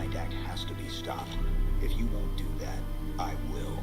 Mind Act has to be stopped. If you won't do that, I will.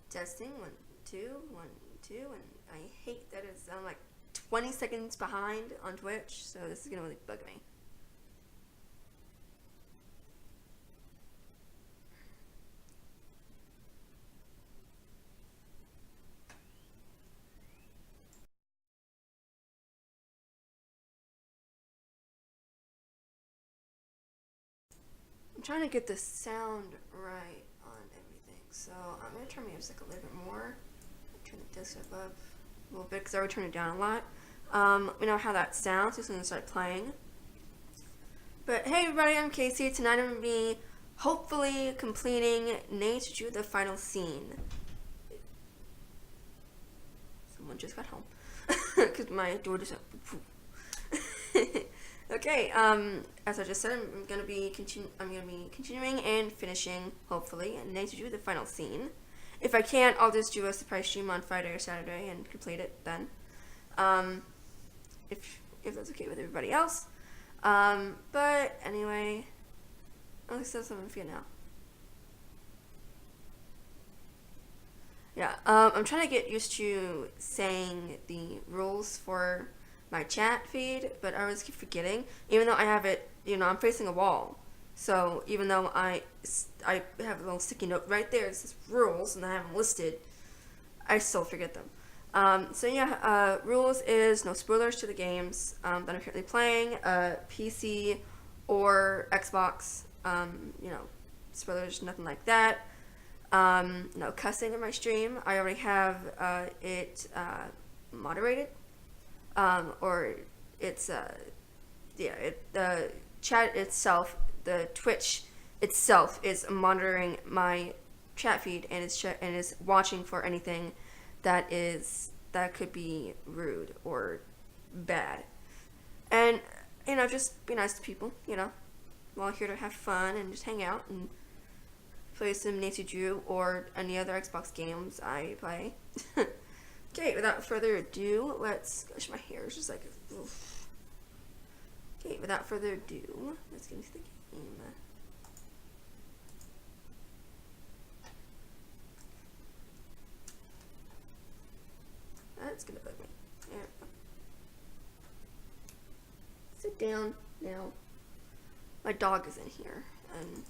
Testing, 1, 2, and I hate that I'm like 20 seconds behind on Twitch, so this is gonna really bug me. I'm trying to get the sound right on everything, so I'm gonna turn my music a little bit more. Turn the desktop up a little bit because I already turned it down a lot. Let me know how that sounds. Just gonna start playing. But hey everybody, I'm Casey. Tonight I'm gonna be hopefully completing Nate Drew the final scene. Someone just got home because my door just okay, as I just said, I'm gonna be continuing and finishing, hopefully, and Nate Drew the final scene. If I can't, I'll just do a surprise stream on Friday or Saturday and complete it then. If that's okay with everybody else. But anyway, at least that's something for you now. Yeah, I'm trying to get used to saying the rules for my chat feed, but I always keep forgetting. Even though I have it, I'm facing a wall. So even though I have a little sticky note right there, it says rules, and I have them listed, I still forget them. So yeah, rules is no spoilers to the games that I'm currently playing, PC or Xbox. Spoilers, nothing like that. No cussing in my stream. I already have it moderated, or it's the chat itself, the Twitch itself is monitoring my chat feed and is watching for anything that could be rude or bad. And just be nice to people. We're all here to have fun and just hang out and play some Nancy Drew or any other Xbox games I play. Okay, without further ado, let's gosh, my hair is just like oof. Okay, without further ado, let's get into the game. That's gonna bug me. There we go. Sit down now. My dog is in here, and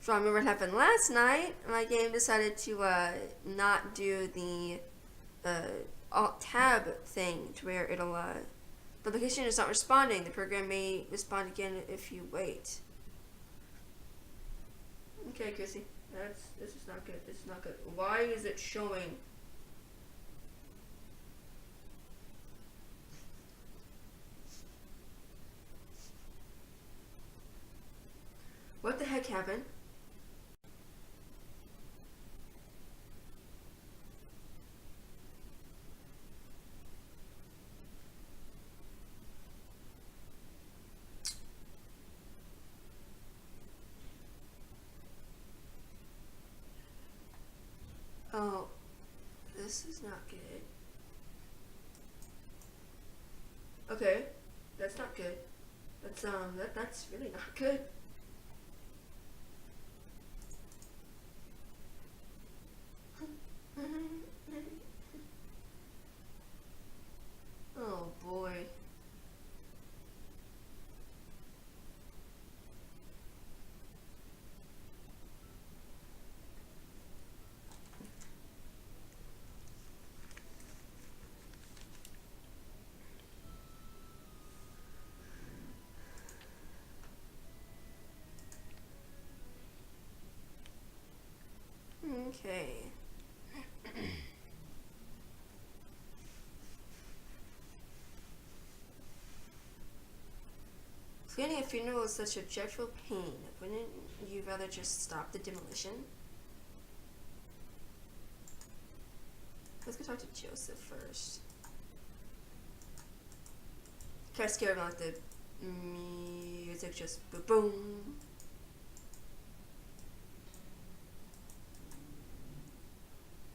so I remember what happened last night. My game decided to not do the Alt-Tab thing, to where it'll the application is not responding. The program may respond again if you wait. Okay, Chrissy, this is not good. This is not good. Why is it showing? What the heck happened? Oh, this is not good. Okay, that's not good. That's really not good. Oh boy. Okay. Planning a funeral is such a dreadful pain. Wouldn't you rather just stop the demolition? Let's go talk to Joseph first. Kind of scared about the music just boom.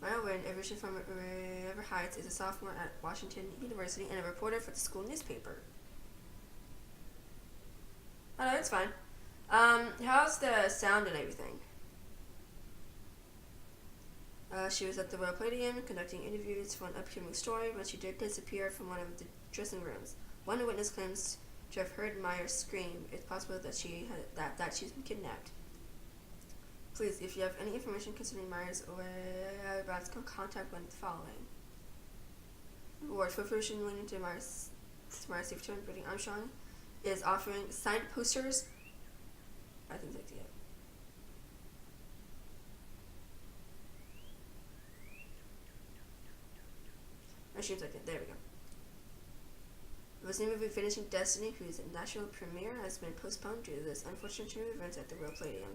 Maya Wynn, a Richard from River Heights, is a sophomore at Washington University and a reporter for the school newspaper. Oh, no, that's fine. How's the sound and everything? She was at the Royal Palladium conducting interviews for an upcoming story when she did disappear from one of the dressing rooms. One witness claims to have heard Myers scream. It's possible that she's been kidnapped. Please, if you have any information concerning Myers or whereabouts, contact one following. Reward for information leading to Myers safe return. Brittany Armstrong is offering signed posters. I think that's it. It seems like it. There we go. The Disney movie Finishing Destiny, whose national premiere has been postponed due to this unfortunate chain of events at the Royal Palladium.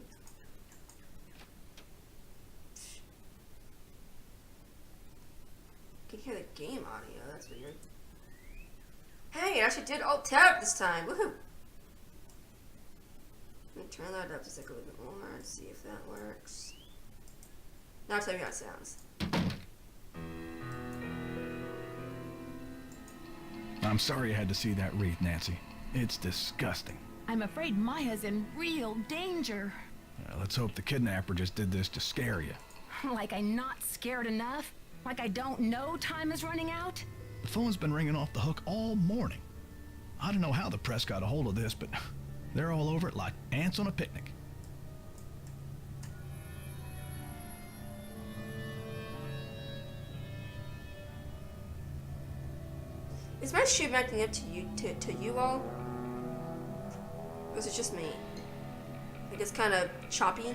You can hear the game audio. That's weird. Hey, it actually did Alt-Tab this time. Woohoo! Let me turn that up just like a little bit more and see if that works. Now I'll tell you how it sounds. I'm sorry you had to see that wreath, Nancy. It's disgusting. I'm afraid Maya's in real danger. Let's hope the kidnapper just did this to scare you. Like I'm not scared enough? Like I don't know time is running out? The phone's been ringing off the hook all morning. I don't know how the press got a hold of this, but they're all over it like ants on a picnic. Is my stream acting up to you all? Or is it just me? Like it's kind of choppy.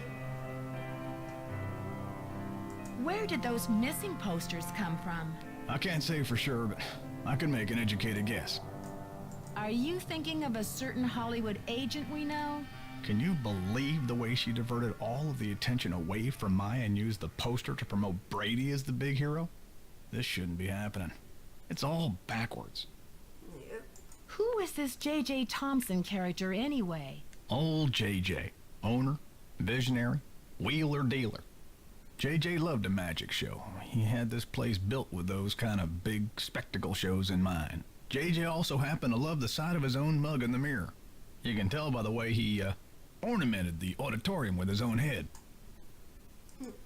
Where did those missing posters come from? I can't say for sure, but I can make an educated guess. Are you thinking of a certain Hollywood agent we know? Can you believe the way she diverted all of the attention away from Maya and used the poster to promote Brady as the big hero? This shouldn't be happening. It's all backwards. Yep. Who is this J.J. Thompson character anyway? Old JJ, owner, visionary, wheeler dealer. JJ loved a magic show. He had this place built with those kind of big spectacle shows in mind. JJ also happened to love the sight of his own mug in the mirror. You can tell by the way he ornamented the auditorium with his own head.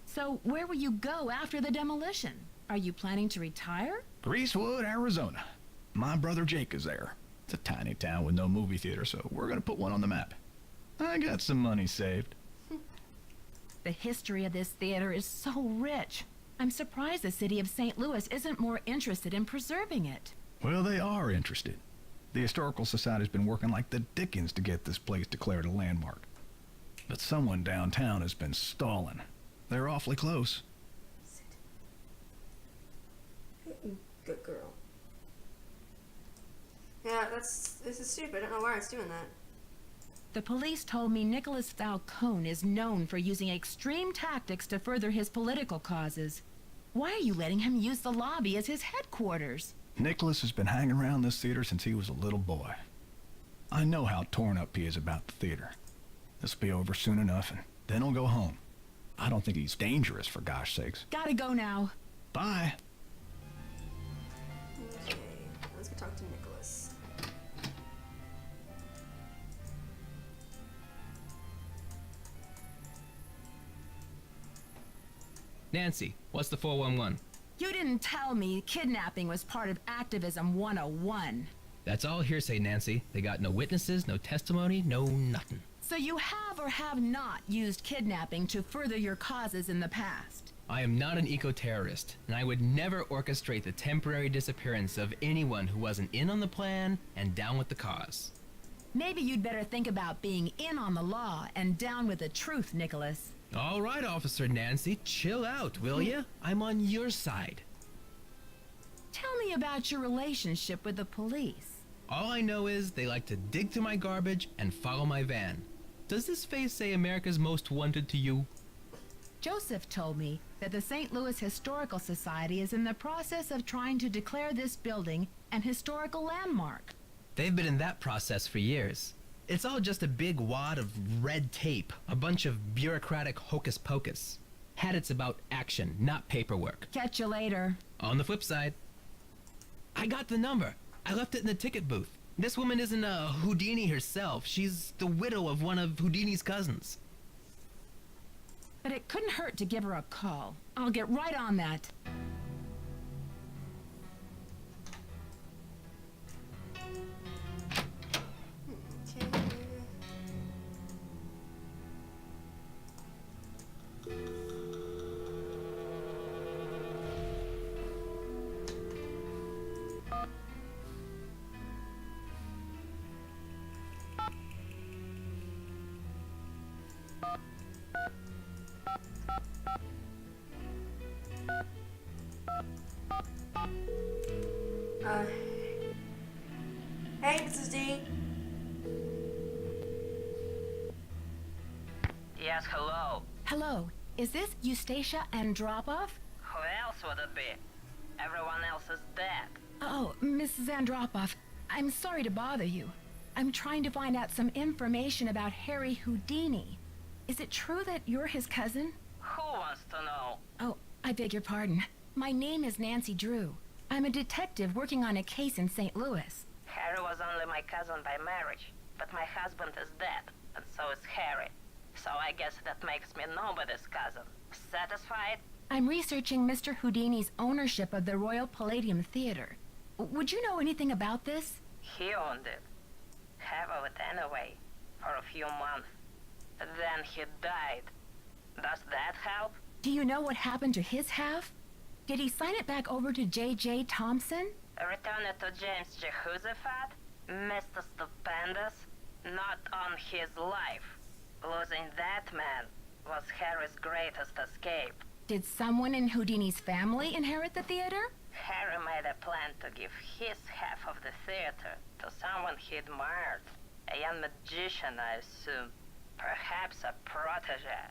So where will you go after the demolition? Are you planning to retire? Greasewood, Arizona. My brother Jake is there. It's a tiny town with no movie theater, so we're gonna put one on the map. I got some money saved. The history of this theater is so rich. I'm surprised the city of St. Louis isn't more interested in preserving it. Well, they are interested. The Historical Society's been working like the dickens to get this place declared a landmark. But someone downtown has been stalling. They're awfully close. Good girl. Yeah, this is stupid. I don't know why it's doing that. The police told me Nicholas Falcone is known for using extreme tactics to further his political causes. Why are you letting him use the lobby as his headquarters? Nicholas has been hanging around this theater since he was a little boy. I know how torn up he is about the theater. This'll be over soon enough, and then he'll go home. I don't think he's dangerous, for gosh sakes. Gotta go now. Bye. Okay, let's go talk to Nicholas. Nancy, what's the 411? You didn't tell me kidnapping was part of Activism 101. That's all hearsay, Nancy. They got no witnesses, no testimony, no nothing. So you have or have not used kidnapping to further your causes in the past? I am not an eco-terrorist, and I would never orchestrate the temporary disappearance of anyone who wasn't in on the plan and down with the cause. Maybe you'd better think about being in on the law and down with the truth, Nicholas. All right, Officer Nancy, chill out, will ya? I'm on your side. Tell me about your relationship with the police. All I know is they like to dig through my garbage and follow my van. Does this face say America's Most Wanted to you? Joseph told me that the St. Louis Historical Society is in the process of trying to declare this building an historical landmark. They've been in that process for years. It's all just a big wad of red tape, a bunch of bureaucratic hocus pocus. Had it's about action, not paperwork. Catch you later. On the flip side, I got the number. I left it in the ticket booth. This woman isn't a Houdini herself. She's the widow of one of Houdini's cousins. But it couldn't hurt to give her a call. I'll get right on that. Okay. Hey, Mrs. D. Yes, hello. Hello, is this Eustacia Andropov? Who else would it be? Everyone else is dead. Oh, Mrs. Andropov, I'm sorry to bother you. I'm trying to find out some information about Harry Houdini. Is it true that you're his cousin? Who wants to know? Oh, I beg your pardon. My name is Nancy Drew. I'm a detective working on a case in St. Louis. Harry was only my cousin by marriage, but my husband is dead, and so is Harry. So I guess that makes me nobody's cousin. Satisfied? I'm researching Mr. Houdini's ownership of the Royal Palladium Theater. Would you know anything about this? He owned it. Half of it anyway, for a few months. Then he died. Does that help? Do you know what happened to his half? Did he sign it back over to J.J. Thompson? Return it to James Jehoshaphat? Mr. Stupendous? Not on his life. Losing that man was Harry's greatest escape. Did someone in Houdini's family inherit the theater? Harry made a plan to give his half of the theater to someone he admired. A young magician, I assume. Perhaps a protege.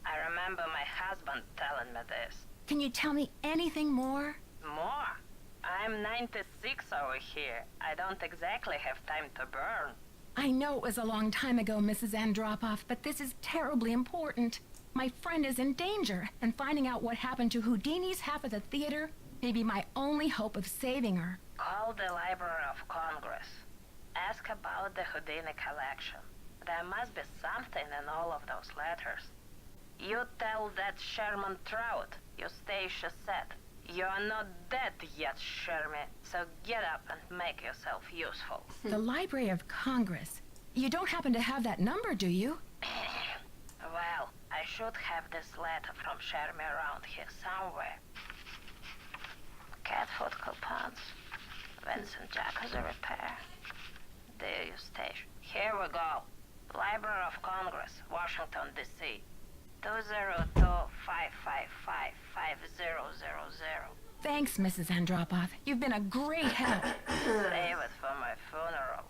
I remember my husband telling me this. Can you tell me anything more? More? I'm 96 over here. I don't exactly have time to burn. I know it was a long time ago, Mrs. Andropov, but this is terribly important. My friend is in danger, and finding out what happened to Houdini's half of the theater may be my only hope of saving her. Call the Library of Congress. Ask about the Houdini collection. There must be something in all of those letters. You tell that Sherman Trout, Eustacia said. You're not dead yet, Sherman, so get up and make yourself useful. The Library of Congress. You don't happen to have that number, do you? Well, I should have this letter from Sherman around here somewhere. Cat food coupons. Vincent Jacobs repair. Dear Eustacia. Here we go. Library of Congress, Washington, D.C. 202-555-5000. Thanks, Mrs. Andropov. You've been a great help. Save it for my funeral.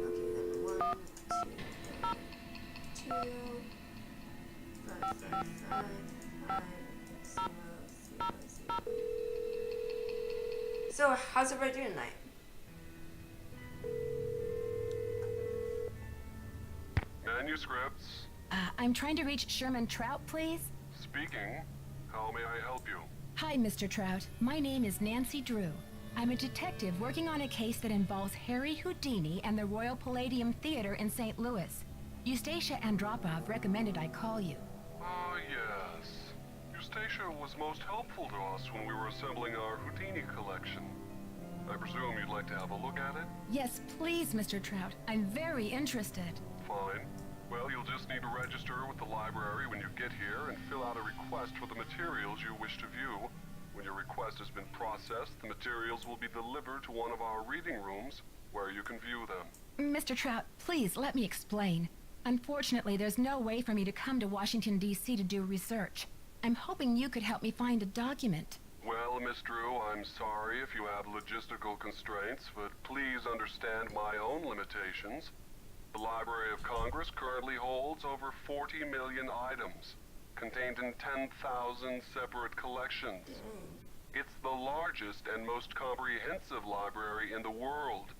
Okay, then 1, 2, 5, 5, 5, 5, 0, 0, 0. So, how's everybody doing tonight? Manuscripts. I'm trying to reach Sherman Trout, please. Speaking. How may I help you? Hi, Mr. Trout. My name is Nancy Drew. I'm a detective working on a case that involves Harry Houdini and the Royal Palladium Theater in St. Louis. Eustacia Andropov recommended I call you. Ah, yes. Eustacia was most helpful to us when we were assembling our Houdini collection. I presume you'd like to have a look at it? Yes, please, Mr. Trout. I'm very interested. Fine. Well, you'll just need to register with the library when you get here and fill out a request for the materials you wish to view. When your request has been processed, the materials will be delivered to one of our reading rooms where you can view them. Mr. Trout, please let me explain. Unfortunately, there's no way for me to come to Washington, D.C. to do research. I'm hoping you could help me find a document. Well, Miss Drew, I'm sorry if you have logistical constraints, but please understand my own limitations. The Library of Congress currently holds over 40 million items, contained in 10,000 separate collections. It's the largest and most comprehensive library in the world.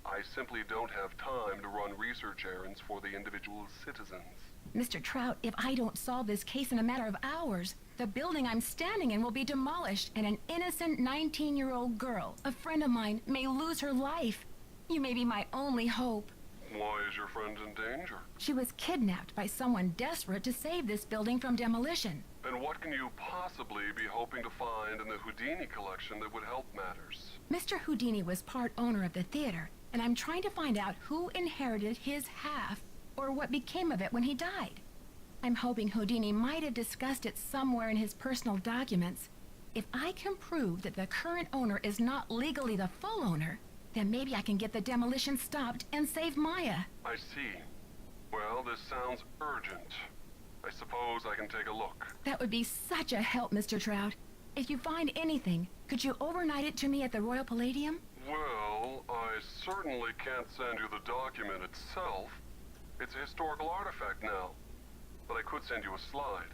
I simply don't have time to run research errands for the individual citizens. Mr. Trout, if I don't solve this case in a matter of hours, the building I'm standing in will be demolished and an innocent 19-year-old girl, a friend of mine, may lose her life. You may be my only hope. Why is your friend in danger? She was kidnapped by someone desperate to save this building from demolition. And what can you possibly be hoping to find in the Houdini collection that would help matters? Mr. Houdini was part owner of the theater, and I'm trying to find out who inherited his half or what became of it when he died. I'm hoping Houdini might have discussed it somewhere in his personal documents. If I can prove that the current owner is not legally the full owner, then maybe I can get the demolition stopped and save Maya. I see. Well, this sounds urgent. I suppose I can take a look. That would be such a help, Mr. Trout. If you find anything, could you overnight it to me at the Royal Palladium? Well, I certainly can't send you the document itself. It's a historical artifact now. But I could send you a slide.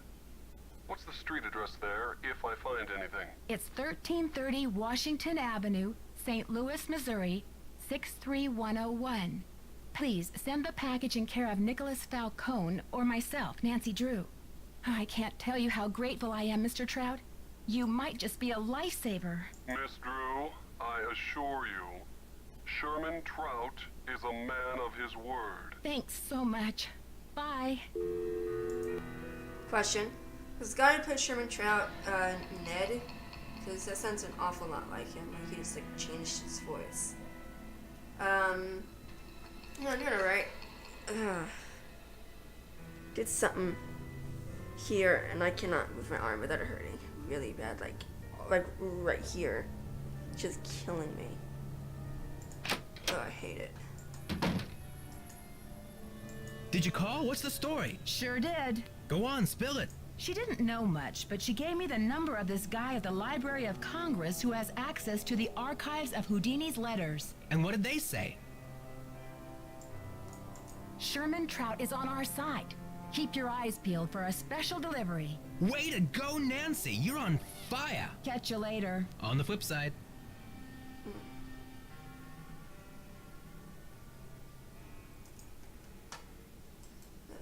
What's the street address there, if I find anything? It's 1330 Washington Avenue, St. Louis, Missouri, 63101. Please send the package in care of Nicholas Falcone or myself, Nancy Drew. I can't tell you how grateful I am, Mr. Trout. You might just be a lifesaver. Miss Drew, I assure you, Sherman Trout is a man of his word. Thanks so much. Bye. Question. Was the guy who played Sherman Trout, Ned? Because that sounds an awful lot like him. Like he just, like, changed his voice. No, I'm doing alright. Did something here, and I cannot move my arm without it hurting really bad. Like right here. Just killing me. Oh, I hate it. Did you call? What's the story? Sure did. Go on, spill it. She didn't know much, but she gave me the number of this guy at the Library of Congress who has access to the archives of Houdini's letters. And what did they say? Sherman Trout is on our side. Keep your eyes peeled for a special delivery. Way to go, Nancy! You're on fire! Catch you later. On the flip side.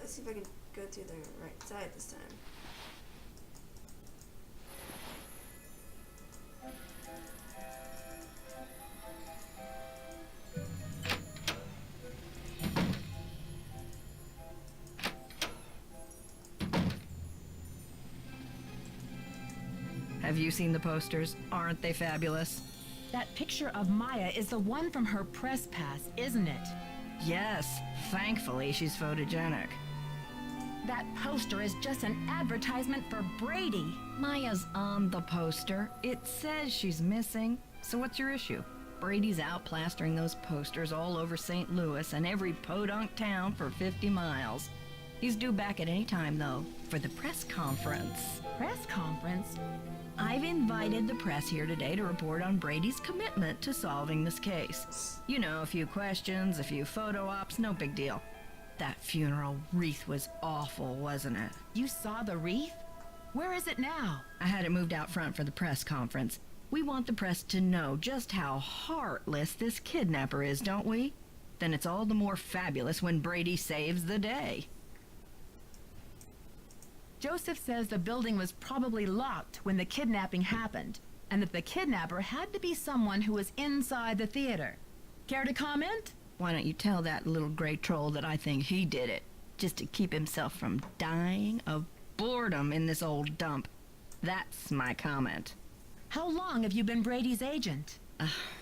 Let's see if I can go to the right side this time. Have you seen the posters? Aren't they fabulous? That picture of Maya is the one from her press pass, isn't it? Yes, thankfully she's photogenic. That poster is just an advertisement for Brady. Maya's on the poster. It says she's missing. So what's your issue? Brady's out plastering those posters all over St. Louis and every podunk town for 50 miles. He's due back at any time, though, for the press conference. Press conference? I've invited the press here today to report on Brady's commitment to solving this case. You know, a few questions, a few photo ops, no big deal. That funeral wreath was awful, wasn't it? You saw the wreath? Where is it now? I had it moved out front for the press conference. We want the press to know just how heartless this kidnapper is, don't we? Then it's all the more fabulous when Brady saves the day. Joseph says the building was probably locked when the kidnapping happened, and that the kidnapper had to be someone who was inside the theater. Care to comment? Why don't you tell that little gray troll that I think he did it, just to keep himself from dying of boredom in this old dump? That's my comment. How long have you been Brady's agent?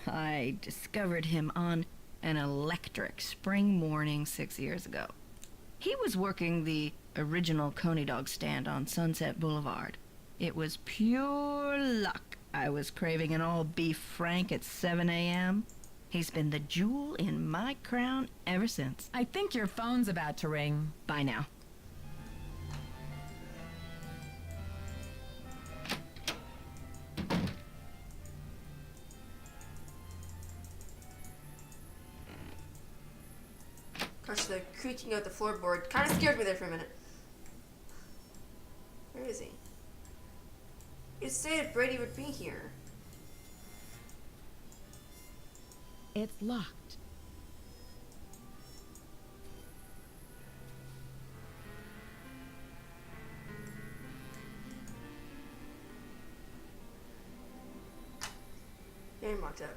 I discovered him on an electric spring morning 6 years ago. He was working the original Coney Dog stand on Sunset Boulevard. It was pure luck. I was craving an all-beef Frank at 7 a.m. He's been the jewel in my crown ever since. I think your phone's about to ring. Bye now. Gosh, the creaking of the floorboard kind of scared me there for a minute. Where is he? It stated Brady would be here. It's locked. Game locked up.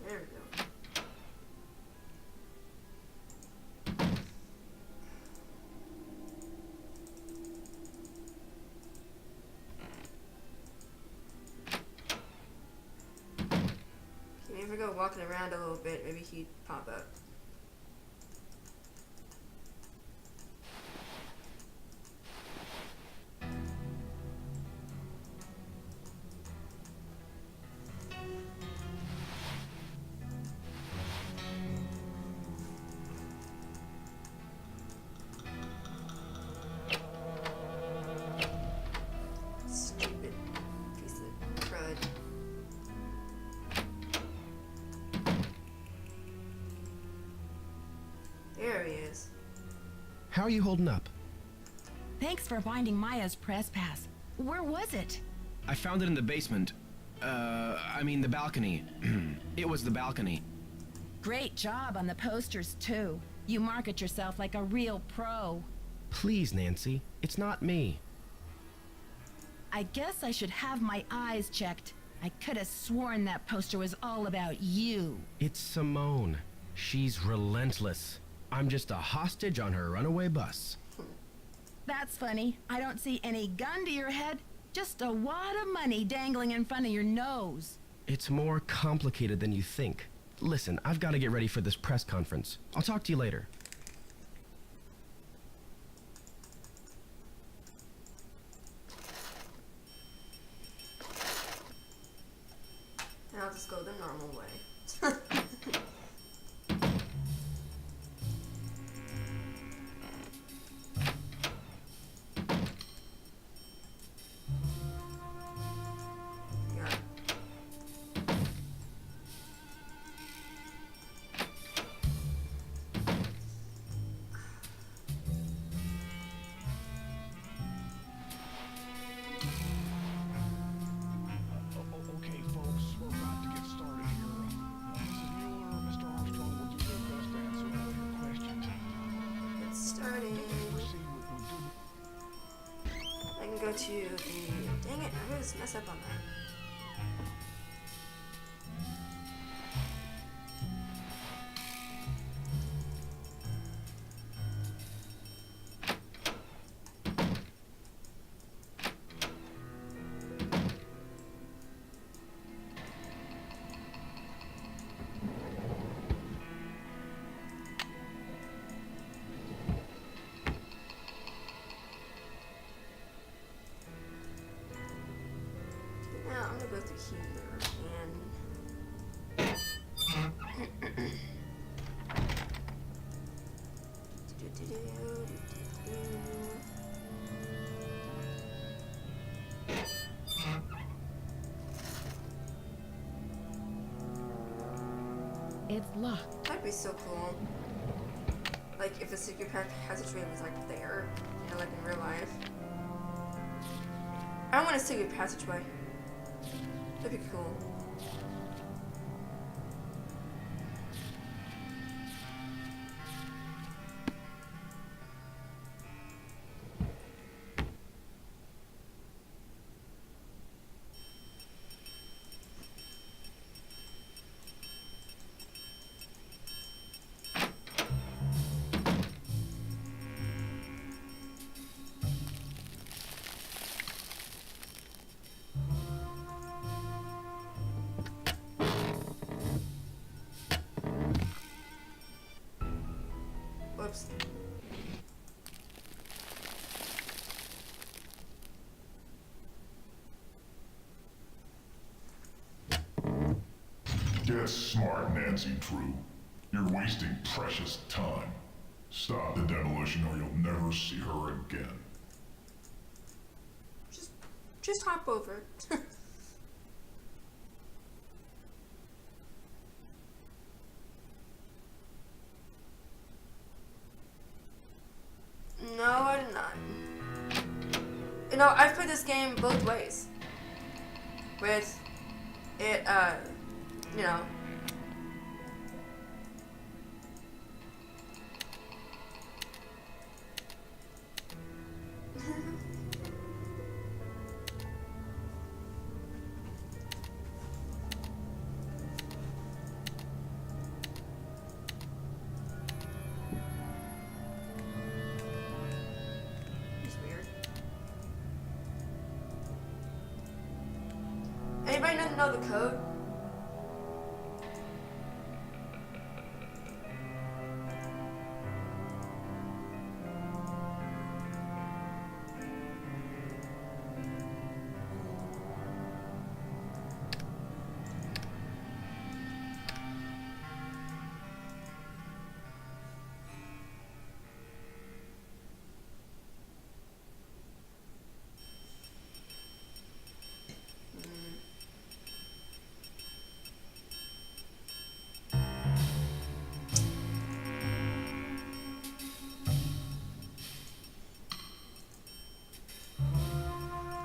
There we go. If we go walking around a little bit, maybe he'd pop up. Stupid piece of crud. There he is. How are you holding up? Thanks for finding Maya's press pass. Where was it? I found it in the basement. The balcony. It was the balcony. Great job on the posters, too. You market yourself like a real pro. Please, Nancy. It's not me. I guess I should have my eyes checked. I could have sworn that poster was all about you. It's Simone. She's relentless. I'm just a hostage on her runaway bus. That's funny. I don't see any gun to your head, just a wad of money dangling in front of your nose. It's more complicated than you think. Listen, I've got to get ready for this press conference. I'll talk to you later. And I'll just go the normal way. Yeah. to the... Dang it, I always mess up on that. Now I'm gonna go through here and It's locked. that'd be so cool. Like if the secret passageway was like there, you know, like in real life. I want a secret passageway. That'd be cool. Whoops. Get smart, Nancy Drew. You're wasting precious time. Stop the demolition or you'll never see her again. Just hop over. No, I did not. You know, I've played this game both ways. With it, you know. Anybody know the code?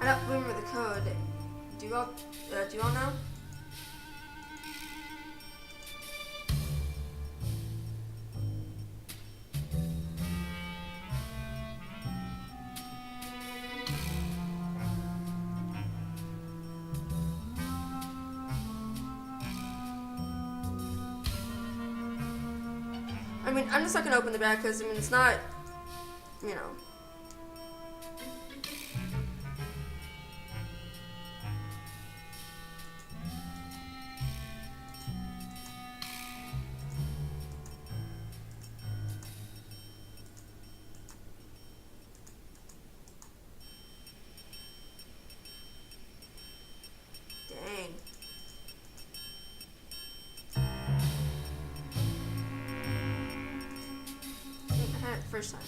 I don't remember the code. Do you all know? I mean, I'm just not gonna open the bag because I mean it's not, you know. Dang. I had it the first time.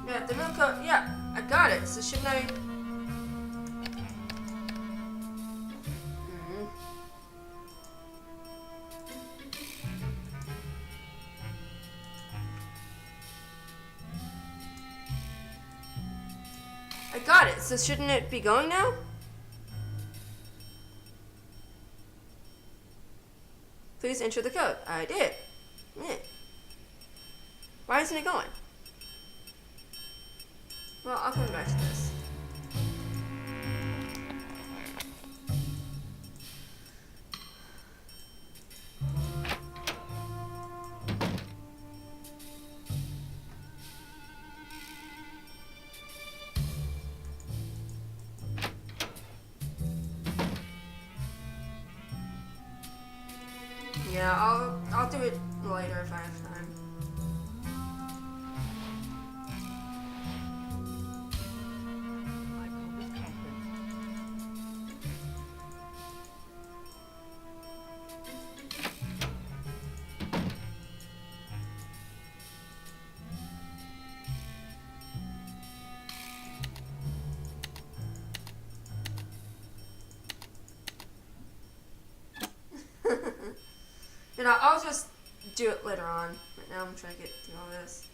Yeah, the milk code. Yeah, I got it. So shouldn't I? So shouldn't it be going now? Please enter the code. I did. Yeah. Why isn't it going? Well, I'll come back to this. Yeah, I'll do it later if I have time. You know, I'll just do it later on. Right now I'm trying to get through all this.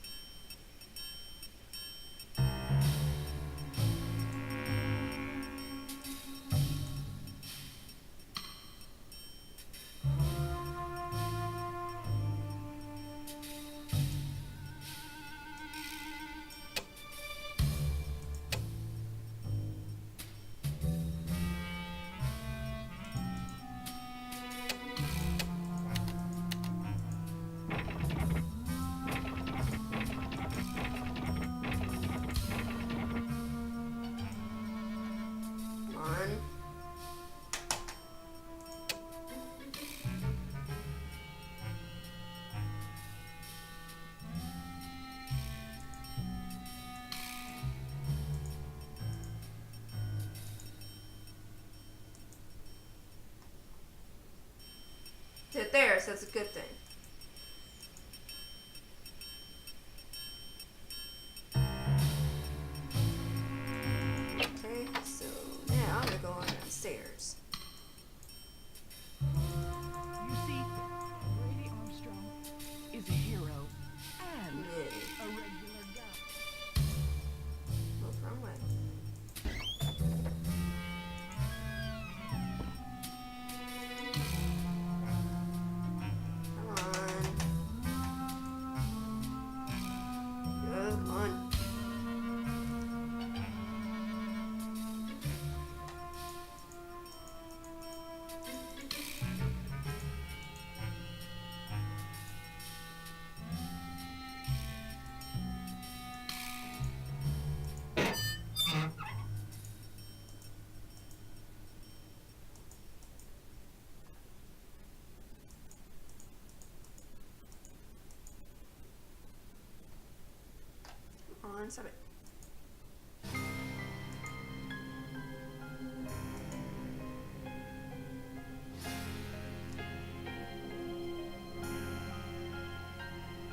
Did there, so that's a good thing. Okay, so now I'm gonna go on downstairs. You see, Brady Armstrong is a hero and a regular guy. Oh, wrong way. On, stop it.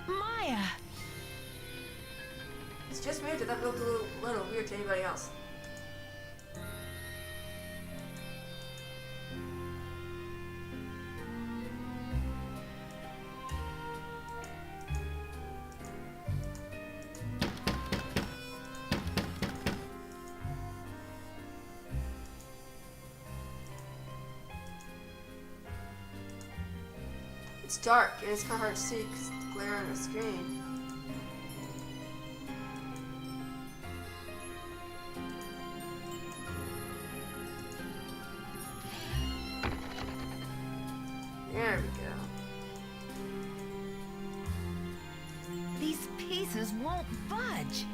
Maya! It's just weird that looked a little weird to anybody else. It's dark and it's kind of hard to see because of the glare on the screen. There we go. These pieces won't budge.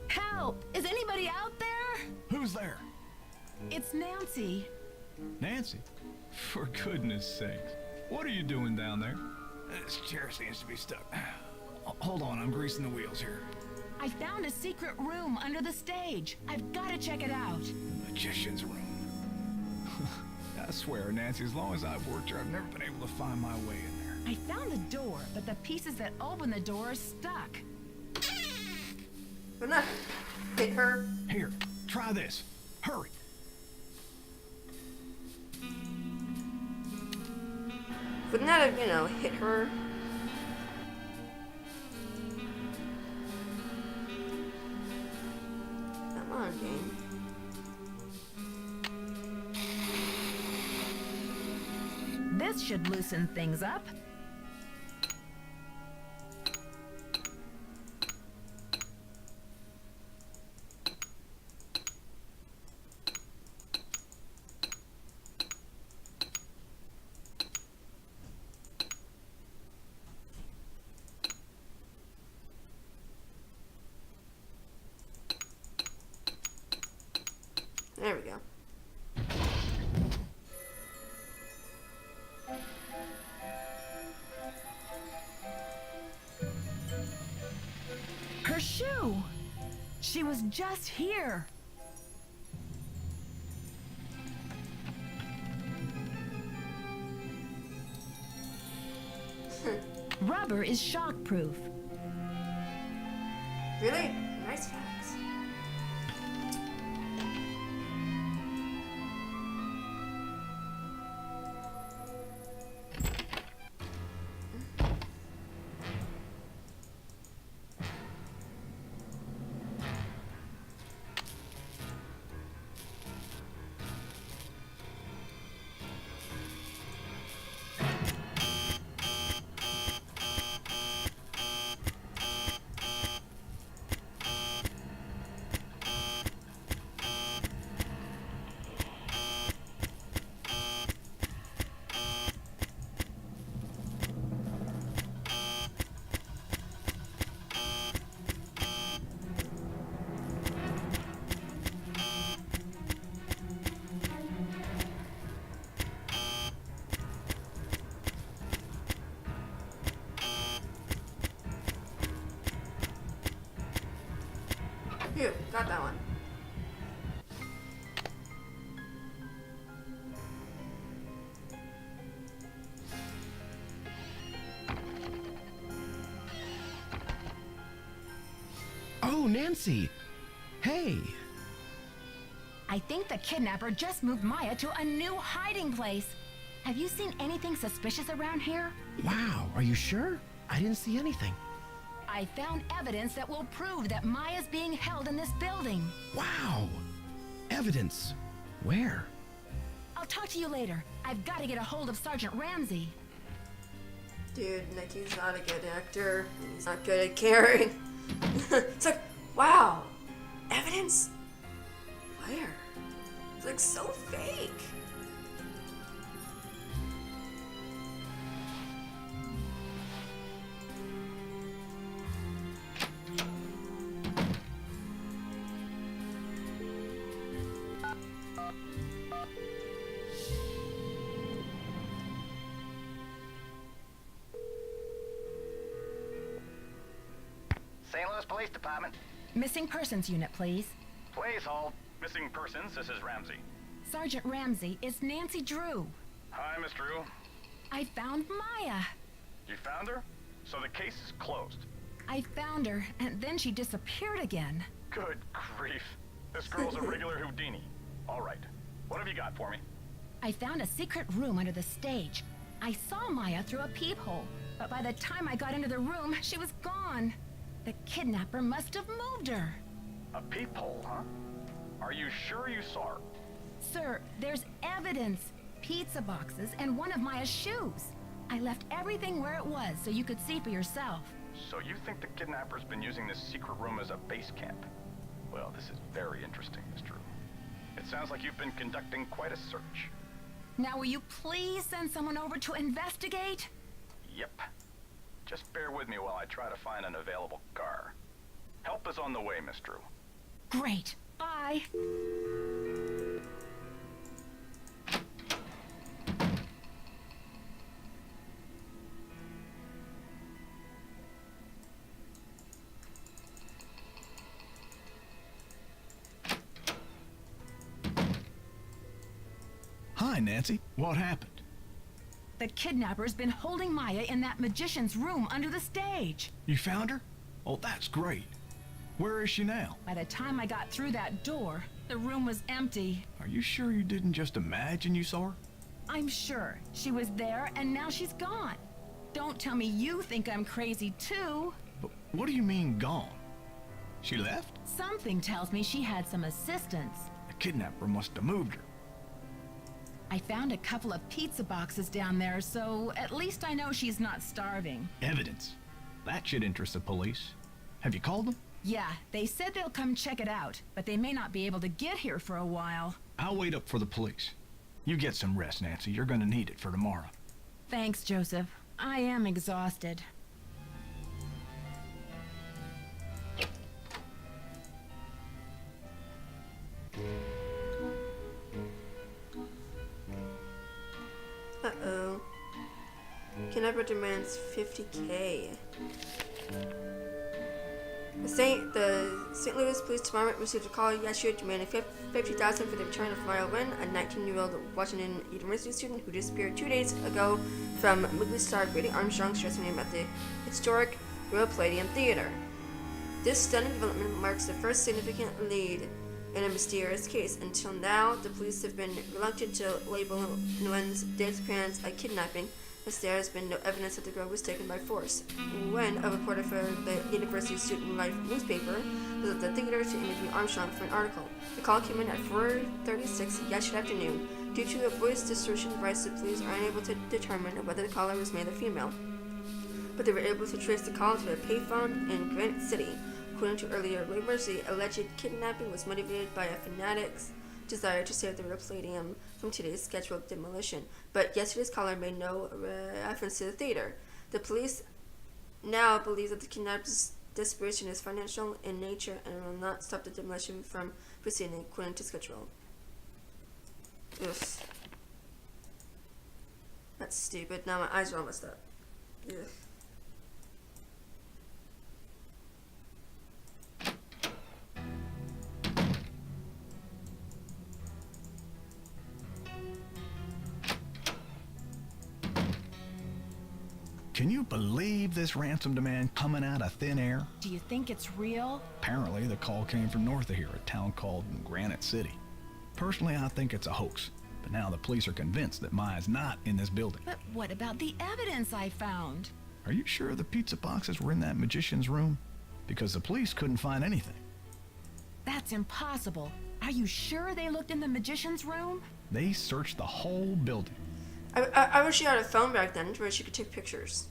Help! Is anybody out there? Who's there? It's Nancy. Nancy? For goodness sakes. What are you doing down there? This chair seems to be stuck. Hold on, I'm greasing the wheels here. I found a secret room under the stage. I've got to check it out. Magician's room. I swear, Nancy, as long as I've worked here, I've never been able to find my way in there. I found the door, but the pieces that open the door are stuck. Wouldn't that hit her? Here, try this. Hurry. Wouldn't that have, you know, hit her? Come on, game. This should loosen things up. There we go. Her shoe! She was just here. Rubber is shockproof. Really nice facts. Phew, got that one. Oh, Nancy! Hey! I think the kidnapper just moved Maya to a new hiding place. Have you seen anything suspicious around here? Wow, are you sure? I didn't see anything. I found evidence that will prove that Maya's being held in this building. Wow! Evidence. Where? I'll talk to you later. I've got to get a hold of Sergeant Ramsey. Dude, Nicky's not a good actor. He's not good at caring. It's like, wow, evidence? Where? It's like so fake. St. Louis Police Department. Missing persons unit, please. Please hold. Missing persons, this is Ramsey. Sergeant Ramsey, it's Nancy Drew. Hi, Miss Drew. I found Maya. You found her? So the case is closed. I found her, and then she disappeared again. Good grief. This girl's a regular Houdini. All right. What have you got for me? I found a secret room under the stage. I saw Maya through a peephole, but by the time I got into the room, she was gone. The kidnapper must have moved her. A peephole, huh? Are you sure you saw her? Sir, there's evidence. Pizza boxes and one of Maya's shoes. I left everything where it was so you could see for yourself. So you think the kidnapper's been using this secret room as a base camp? Well, this is very interesting, Miss Drew. It sounds like you've been conducting quite a search. Now will you please send someone over to investigate? Yep. Just bear with me while I try to find an available car. Help is on the way, Miss Drew. Great. Bye. Hi, fine, Nancy. What happened? The kidnapper's been holding Maya in that magician's room under the stage. You found her? Oh, that's great. Where is she now? By the time I got through that door, the room was empty. Are you sure you didn't just imagine you saw her? I'm sure. She was there, and now she's gone. Don't tell me you think I'm crazy, too. But what do you mean gone? She left? Something tells me she had some assistance. The kidnapper must have moved her. I found a couple of pizza boxes down there, so at least I know she's not starving. Evidence. That should interest the police. Have you called them? Yeah, they said they'll come check it out, but they may not be able to get here for a while. I'll wait up for the police. You get some rest, Nancy. You're gonna need it for tomorrow. Thanks, Joseph. I am exhausted. Uh-oh. Kidnapper demands $50K. The St. Louis Police Department received a call yesterday demanding $50,000 for the return of Maya Wynn, a 19-year-old Washington University student who disappeared 2 days ago from movie star Brady Armstrong's dressing room at the historic Royal Palladium Theater. This stunning development marks the first significant lead in a mysterious case. Until now, the police have been reluctant to label Nguyen's disappearance a kidnapping, as there has been no evidence that the girl was taken by force. When a reporter for the University Student Life newspaper was at the theater to interview Armstrong for an article, the call came in at 4:36 yesterday afternoon. Due to a voice distortion device, the police are unable to determine whether the caller was male or female, but they were able to trace the call to a payphone in Granite City. According to earlier rumors, the alleged kidnapping was motivated by a fanatic's desire to save the Royal Palladium from today's scheduled demolition, but yesterday's caller made no reference to the theater. The police now believe that the kidnapper's desperation is financial in nature and will not stop the demolition from proceeding according to schedule. Ugh. That's stupid. Now my eyes are all messed up. Ugh. Can you believe this ransom demand coming out of thin air? Do you think it's real? Apparently, the call came from north of here, a town called Granite City. Personally, I think it's a hoax, but now the police are convinced that Maya's not in this building. But what about the evidence I found? Are you sure the pizza boxes were in that magician's room? Because the police couldn't find anything. That's impossible. Are you sure they looked in the magician's room? They searched the whole building. I wish she had a phone back then where she could take pictures.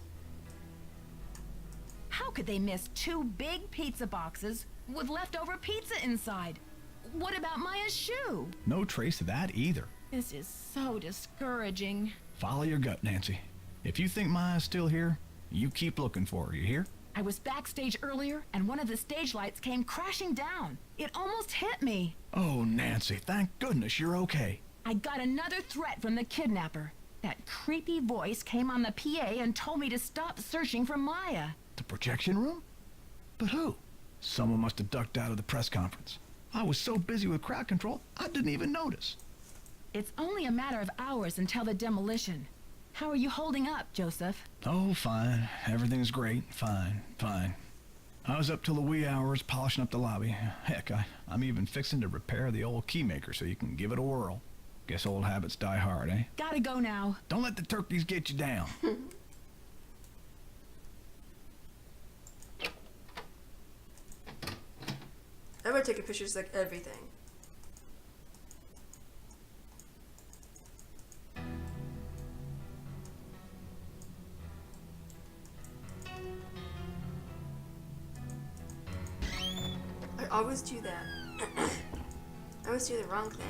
How could they miss 2 big pizza boxes with leftover pizza inside? What about Maya's shoe? No trace of that either. This is so discouraging. Follow your gut, Nancy. If you think Maya's still here, you keep looking for her, you hear? I was backstage earlier, and one of the stage lights came crashing down. It almost hit me. Oh, Nancy, thank goodness you're okay. I got another threat from the kidnapper. That creepy voice came on the PA and told me to stop searching for Maya. The projection room? But who? Someone must have ducked out of the press conference. I was so busy with crowd control, I didn't even notice. It's only a matter of hours until the demolition. How are you holding up, Joseph? Oh, fine. Everything's great. Fine. I was up till the wee hours polishing up the lobby. Heck, I'm even fixing to repair the old keymaker so you can give it a whirl. Guess old habits die hard, eh? Gotta go now. Don't let the turkeys get you down. Everybody taking pictures like everything. I always do that. I always do the wrong thing.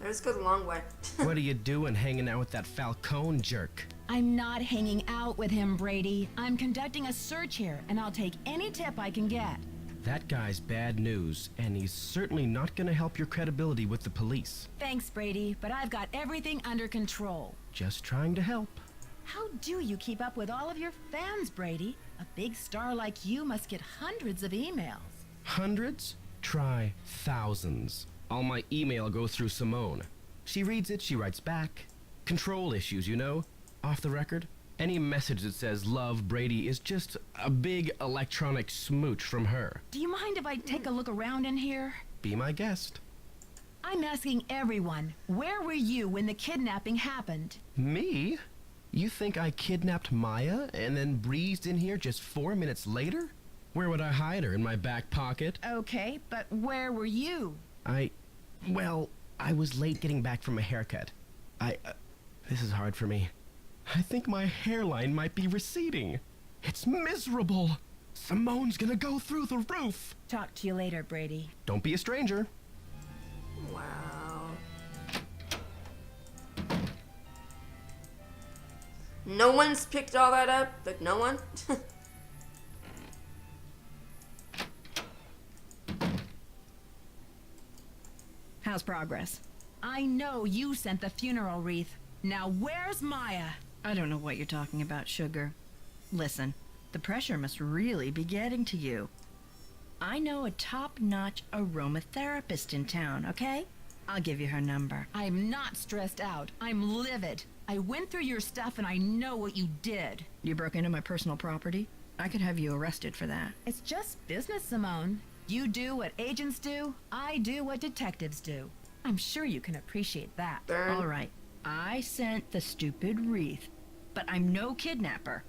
Let's go the long way. What are you doing hanging out with that Falcone jerk? I'm not hanging out with him, Brady. I'm conducting a search here, and I'll take any tip I can get. That guy's bad news, and he's certainly not gonna help your credibility with the police. Thanks, Brady, but I've got everything under control. Just trying to help. How do you keep up with all of your fans, Brady? A big star like you must get hundreds of emails. Hundreds? Try thousands. All my email go through Simone. She reads it, she writes back. Control issues, you know? Off the record. Any message that says love Brady is just a big electronic smooch from her. Do you mind if I take a look around in here? Be my guest. I'm asking everyone, where were you when the kidnapping happened? Me? You think I kidnapped Maya and then breezed in here just 4 minutes later? Where would I hide her? In my back pocket? Okay, but where were you? Well, I was late getting back from a haircut. This is hard for me. I think my hairline might be receding. It's miserable. Simone's gonna go through the roof. Talk to you later, Brady. Don't be a stranger. Wow. No one's picked all that up? Like, no one? How's progress? I know you sent the funeral wreath. Now where's Maya? I don't know what you're talking about, Sugar. Listen, the pressure must really be getting to you. I know a top-notch aromatherapist in town, okay? I'll give you her number. I'm not stressed out. I'm livid. I went through your stuff and I know what you did. You broke into my personal property? I could have you arrested for that. It's just business, Simone. You do what agents do, I do what detectives do. I'm sure you can appreciate that. Burn. All right, I sent the stupid wreath, but I'm no kidnapper.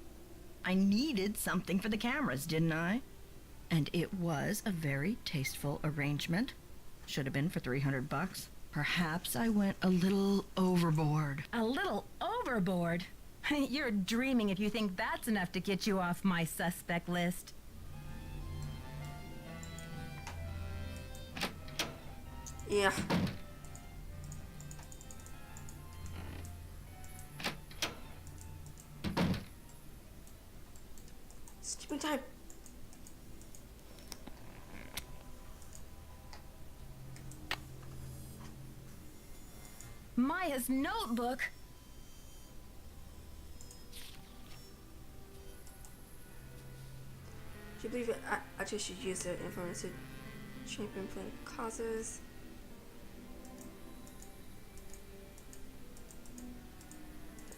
I needed something for the cameras, didn't I? And it was a very tasteful arrangement. Should have been for $300. Perhaps I went a little overboard. A little overboard? You're dreaming if you think that's enough to get you off my suspect list. Yeah. Stupid time. Maya's notebook? Do you believe it? I just should use the influence to champion political causes.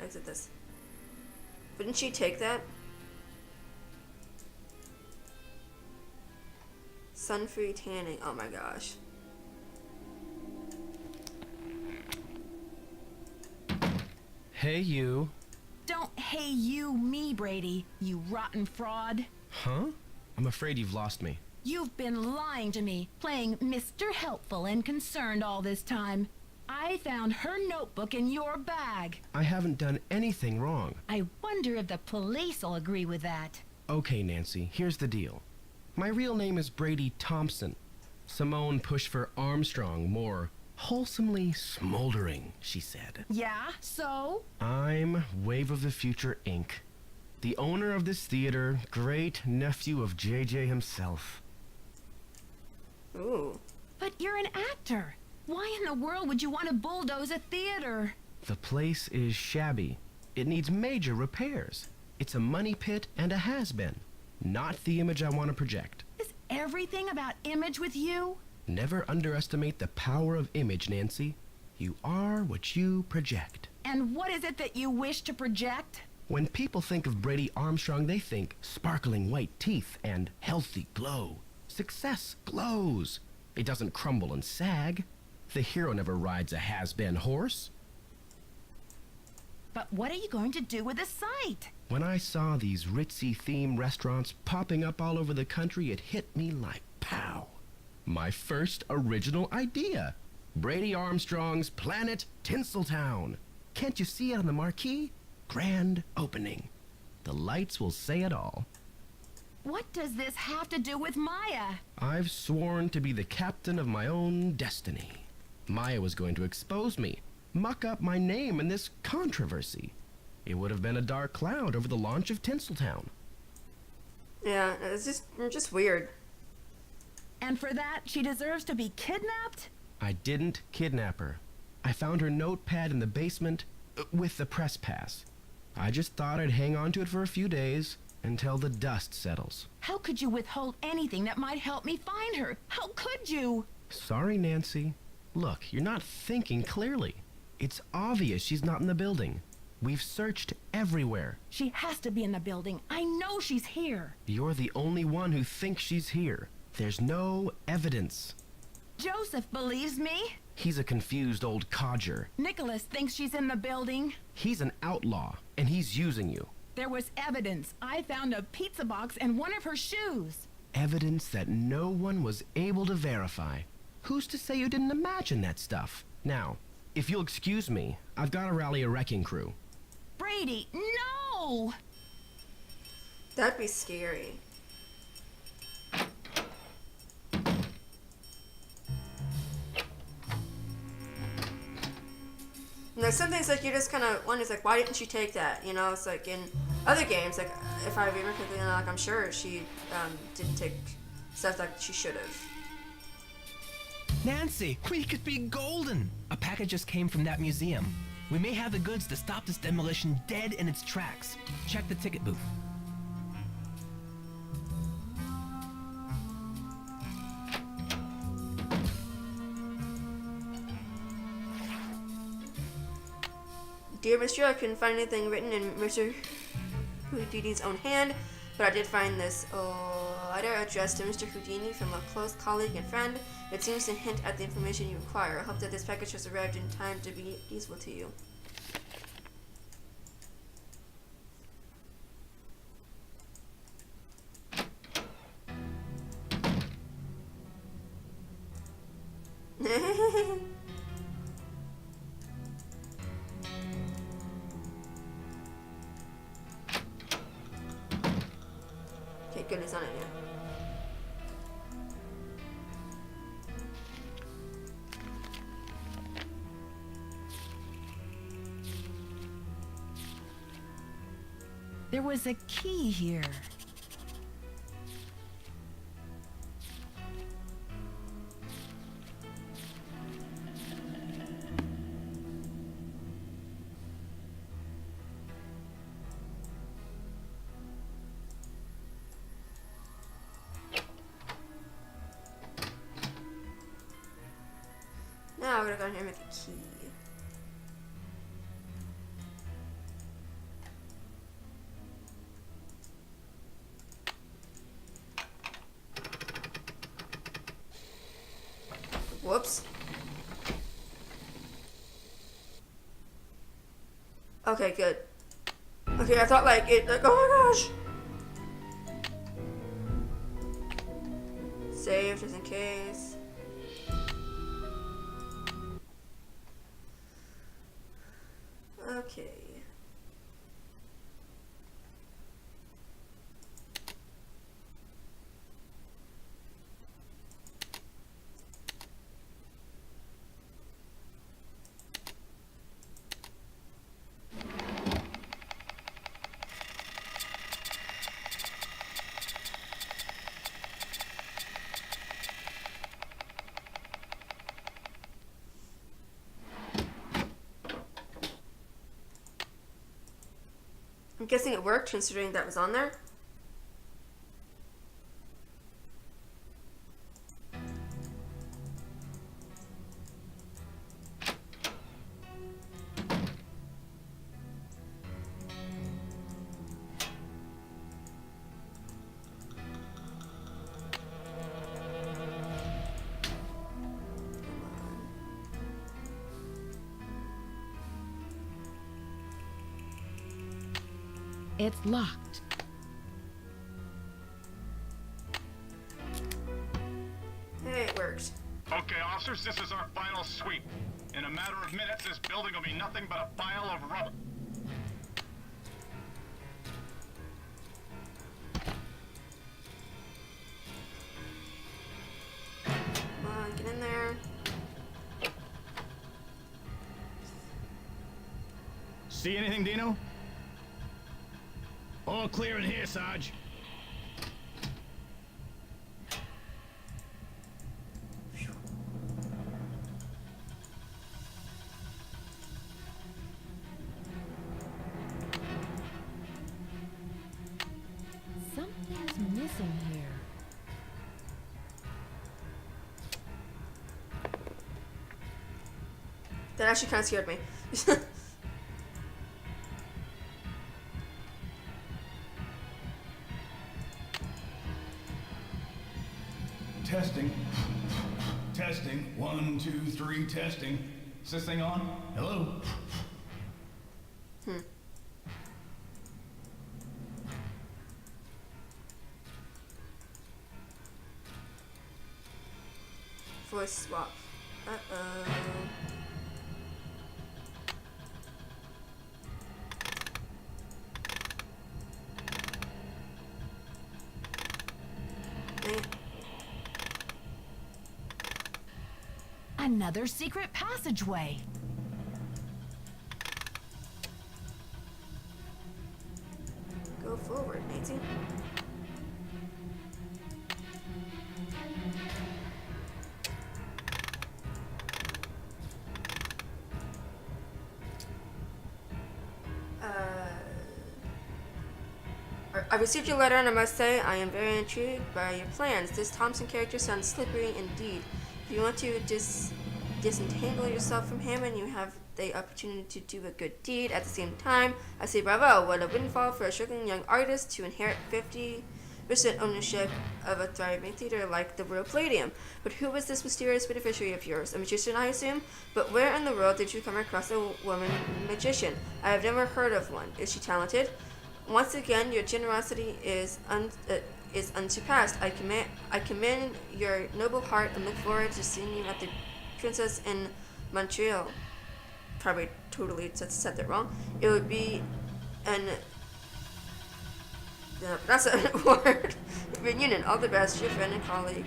Exit this. Wouldn't she take that? Sun-free tanning. Oh my gosh. Hey, you. Don't hey you me, Brady, you rotten fraud. Huh? I'm afraid you've lost me. You've been lying to me, playing Mr. Helpful and Concerned all this time. I found her notebook in your bag. I haven't done anything wrong. I wonder if the police will agree with that. Okay, Nancy, here's the deal. My real name is Brady Thompson. Simone pushed for Armstrong, more wholesomely smoldering, she said. Yeah, so? I'm Wave of the Future, Inc., the owner of this theater, great nephew of JJ himself. Ooh. But you're an actor. Why in the world would you want to bulldoze a theater? The place is shabby. It needs major repairs. It's a money pit and a has-been. Not the image I want to project. Is everything about image with you? Never underestimate the power of image, Nancy. You are what you project. And what is it that you wish to project? When people think of Brady Armstrong, they think sparkling white teeth and healthy glow. Success glows. It doesn't crumble and sag. The hero never rides a has-been horse. But what are you going to do with the site? When I saw these ritzy theme restaurants popping up all over the country, it hit me like pow. My first original idea. Brady Armstrong's Planet Tinseltown. Can't you see it on the marquee? Grand opening. The lights will say it all. What does this have to do with Maya? I've sworn to be the captain of my own destiny. Maya was going to expose me, muck up my name in this controversy. It would have been a dark cloud over the launch of Tinseltown. Yeah, it's just weird. And for that, she deserves to be kidnapped? I didn't kidnap her. I found her notepad in the basement, With the press pass. I just thought I'd hang on to it for a few days until the dust settles. How could you withhold anything that might help me find her? How could you? Sorry, Nancy. Look, you're not thinking clearly. It's obvious she's not in the building. We've searched everywhere. She has to be in the building. I know she's here. You're the only one who thinks she's here. There's no evidence. Joseph believes me. He's a confused old codger. Nicholas thinks she's in the building. He's an outlaw, and he's using you. There was evidence. I found a pizza box and one of her shoes. Evidence that no one was able to verify. Who's to say you didn't imagine that stuff? Now, if you'll excuse me, I've got to rally a wrecking crew. Brady, no! That'd be scary. And there's some things like you just kind of wonder, it's like, why didn't she take that? You know, it's like in other games, like if I remember correctly, like I'm sure she didn't take stuff that she should have. Nancy, we could be golden. A package just came from that museum. We may have the goods to stop this demolition dead in its tracks. Check the ticket booth. Dear Mr. I couldn't find anything written in Mr. Houdini's own hand, but I did find this letter addressed to Mr. Houdini from a close colleague and friend. It seems to hint at the information you require. I hope that this package has arrived in time to be useful to you. Okay, good, it's on it now. There was a key here. Now we're gonna go in here with the key. Whoops. Okay, good. Okay, I thought like it, like, oh my gosh. Save just in case. Okay. I'm guessing it worked considering that was on there. It's locked. Hey, it worked. Okay, officers, this is our final sweep. In a matter of minutes, this building will be nothing but a pile of rubble. Come on, get in there. See anything, Dino? All clear in here, Sarge. That actually kind of scared me. Testing. Testing. 1, 2, 3, testing. Is this thing on? Hello? Voice swap. Uh-oh. Dang it. Another secret passageway. Go forward, Nancy. I received your letter and I must say I am very intrigued by your plans. This Thompson character sounds slippery indeed. If you want to disentangle yourself from him and you have the opportunity to do a good deed at the same time, I say bravo. What a windfall for a struggling young artist to inherit 50% ownership of a thriving theater like the Royal Palladium. But who was this mysterious beneficiary of yours? A magician, I assume? But where in the world did you come across a woman magician? I have never heard of one. Is she talented? Once again, your generosity is unsurpassed. I commend your noble heart and look forward to seeing you at the Princess in Montreal. Probably totally said that wrong. It would be an that's a word. Reunion. All the best, your friend and colleague,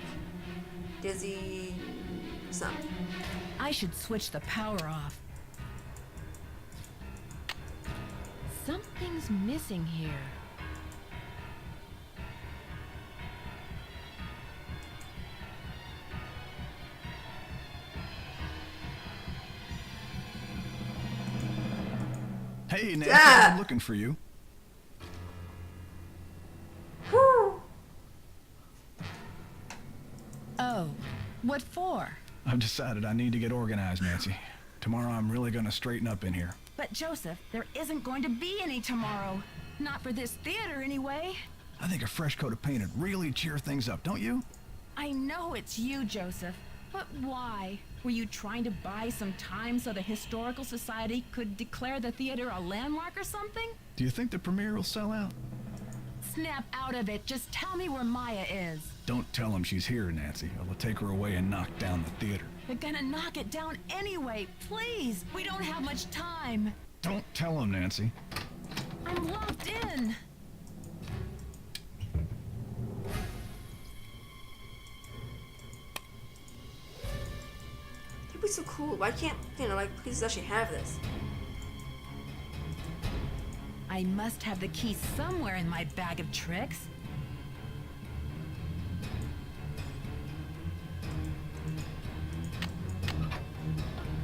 Dizzy. Something. I should switch the power off. Something's missing here. Hey, Nancy, Ah! I'm looking for you. Whew. Oh, what for? I've decided I need to get organized, Nancy. Tomorrow I'm really gonna straighten up in here. But Joseph, there isn't going to be any tomorrow. Not for this theater, anyway. I think a fresh coat of paint would really cheer things up, don't you? I know it's you, Joseph. But why? Were you trying to buy some time so the Historical Society could declare the theater a landmark or something? Do you think the premiere will sell out? Snap out of it. Just tell me where Maya is. Don't tell him she's here, Nancy. I'll take her away and knock down the theater. They're gonna knock it down anyway. Please, we don't have much time. Don't tell him, Nancy. I'm locked in. It'd be so cool. Why can't, like, places actually have this? I must have the key somewhere in my bag of tricks.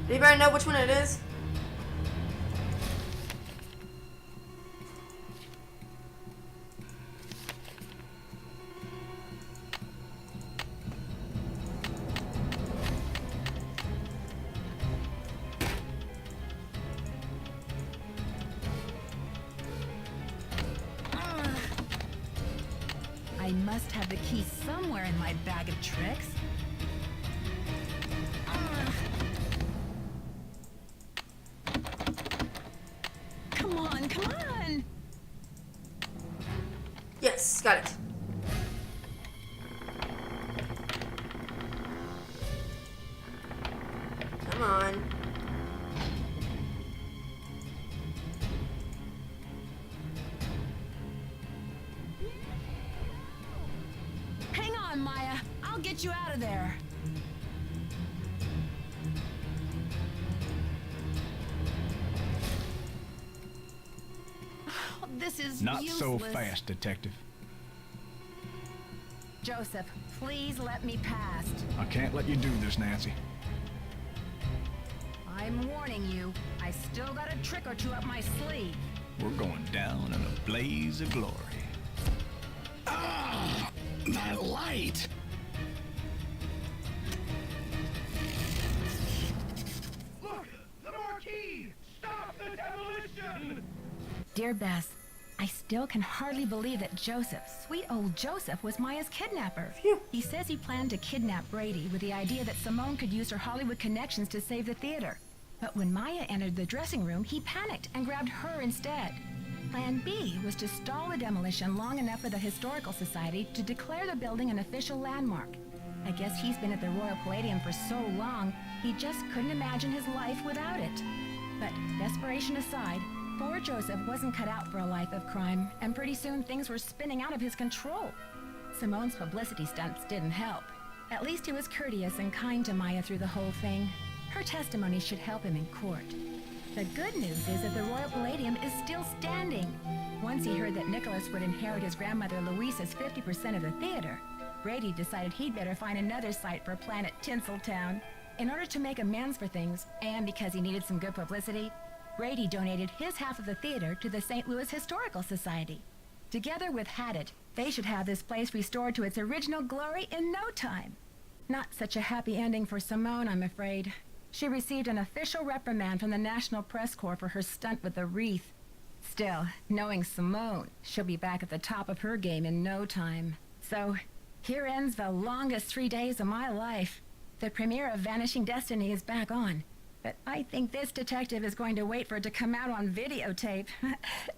Anybody know which one it is? I must have the key somewhere in my bag of tricks. Come on, come on! Yes, got it. Come on. Hang on, Maya. I'll get you out of there. Oh, this is Not useless. so fast, Detective. Joseph, please let me past. I can't let you do this, Nancy. I'm warning you. I still got a trick or two up my sleeve. We're going down in a blaze of glory. Ah! That light! Look! The Dear Bess, I still can hardly believe that Joseph, sweet old Joseph, was Maya's kidnapper. Phew. He says he planned to kidnap Brady with the idea that Simone could use her Hollywood connections to save the theater. But when Maya entered the dressing room, he panicked and grabbed her instead. Plan B was to stall the demolition long enough for the Historical Society to declare the building an official landmark. I guess he's been at the Royal Palladium for so long, he just couldn't imagine his life without it. But desperation aside, poor Joseph wasn't cut out for a life of crime, and pretty soon things were spinning out of his control. Simone's publicity stunts didn't help. At least he was courteous and kind to Maya through the whole thing. Her testimony should help him in court. The good news is that the Royal Palladium is still standing. Once he heard that Nicholas would inherit his grandmother Louisa's 50% of the theater, Brady decided he'd better find another site for Planet Tinseltown. In order to make amends for things, and because he needed some good publicity, Brady donated his half of the theater to the St. Louis Historical Society. Together with Hadit, they should have this place restored to its original glory in no time. Not such a happy ending for Simone, I'm afraid. She received an official reprimand from the National Press Corps for her stunt with the wreath. Still, knowing Simone, she'll be back at the top of her game in no time. So, here ends the longest 3 days of my life. The premiere of Vanishing Destiny is back on, but I think this detective is going to wait for it to come out on videotape.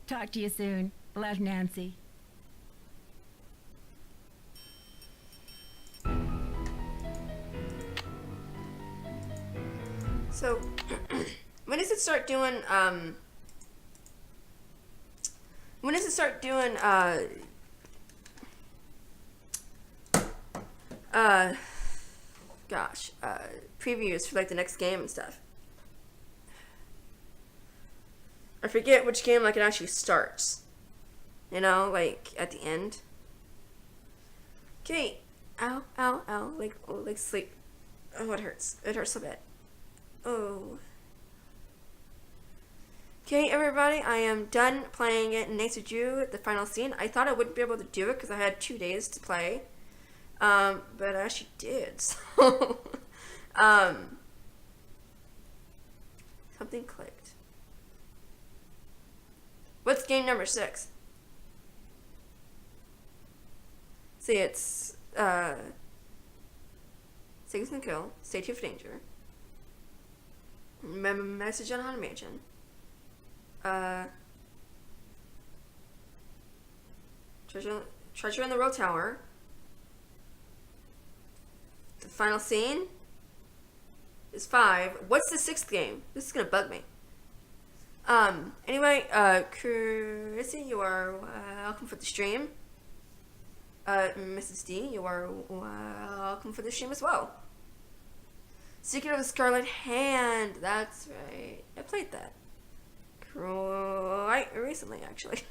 Talk to you soon. Love, Nancy. So, when does it start doing, previews for, like, the next game and stuff? I forget which game, like, it actually starts. You know, like, at the end. Okay. Ow, ow, ow. Like sleep. Oh, it hurts. It hurts so bad. Oh. Okay, everybody, I am done playing it in Nature Jew, the final scene. I thought I wouldn't be able to do it because I had 2 days to play. But I actually did, so... something clicked. What's game number 6? See, it's, Six and Kill, State of Danger. Remember Message on Haunted Mansion. Treasure in the Royal Tower. The final scene is 5. What's the 6th game? This is gonna bug me. Anyway, Chrissy, you are welcome for the stream. Mrs. D, you are welcome for the stream as well. Secret of the Scarlet Hand. That's right. I played that quite recently, actually.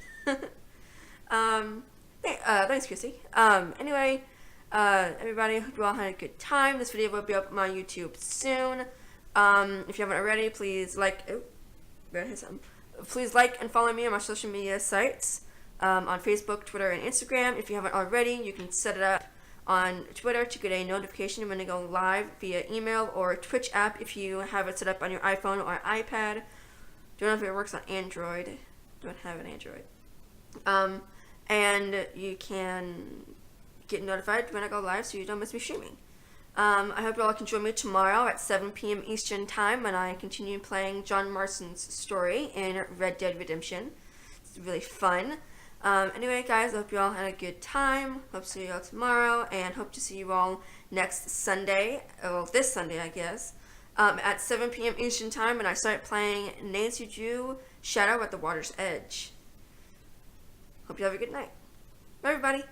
Thanks, Chrissy. Anyway, everybody, hope you all had a good time. This video will be up on my YouTube soon. If you haven't already, please like. Oh, better hit something. Please like and follow me on my social media sites. On Facebook, Twitter, and Instagram. If you haven't already, you can set it up on Twitter to get a notification when I go live via email or Twitch app if you have it set up on your iPhone or iPad. Don't know if it works on Android. Don't have an Android. And you can get notified when I go live so you don't miss me streaming. I hope you all can join me tomorrow at 7 p.m. Eastern Time when I continue playing John Marston's story in Red Dead Redemption. It's really fun. Anyway, guys, I hope you all had a good time. Hope to see you all tomorrow, and hope to see you all next Sunday. Well, this Sunday, I guess. At 7 p.m. Eastern Time when I start playing Nancy Drew Shadow at the Water's Edge. Hope you have a good night. Bye, everybody.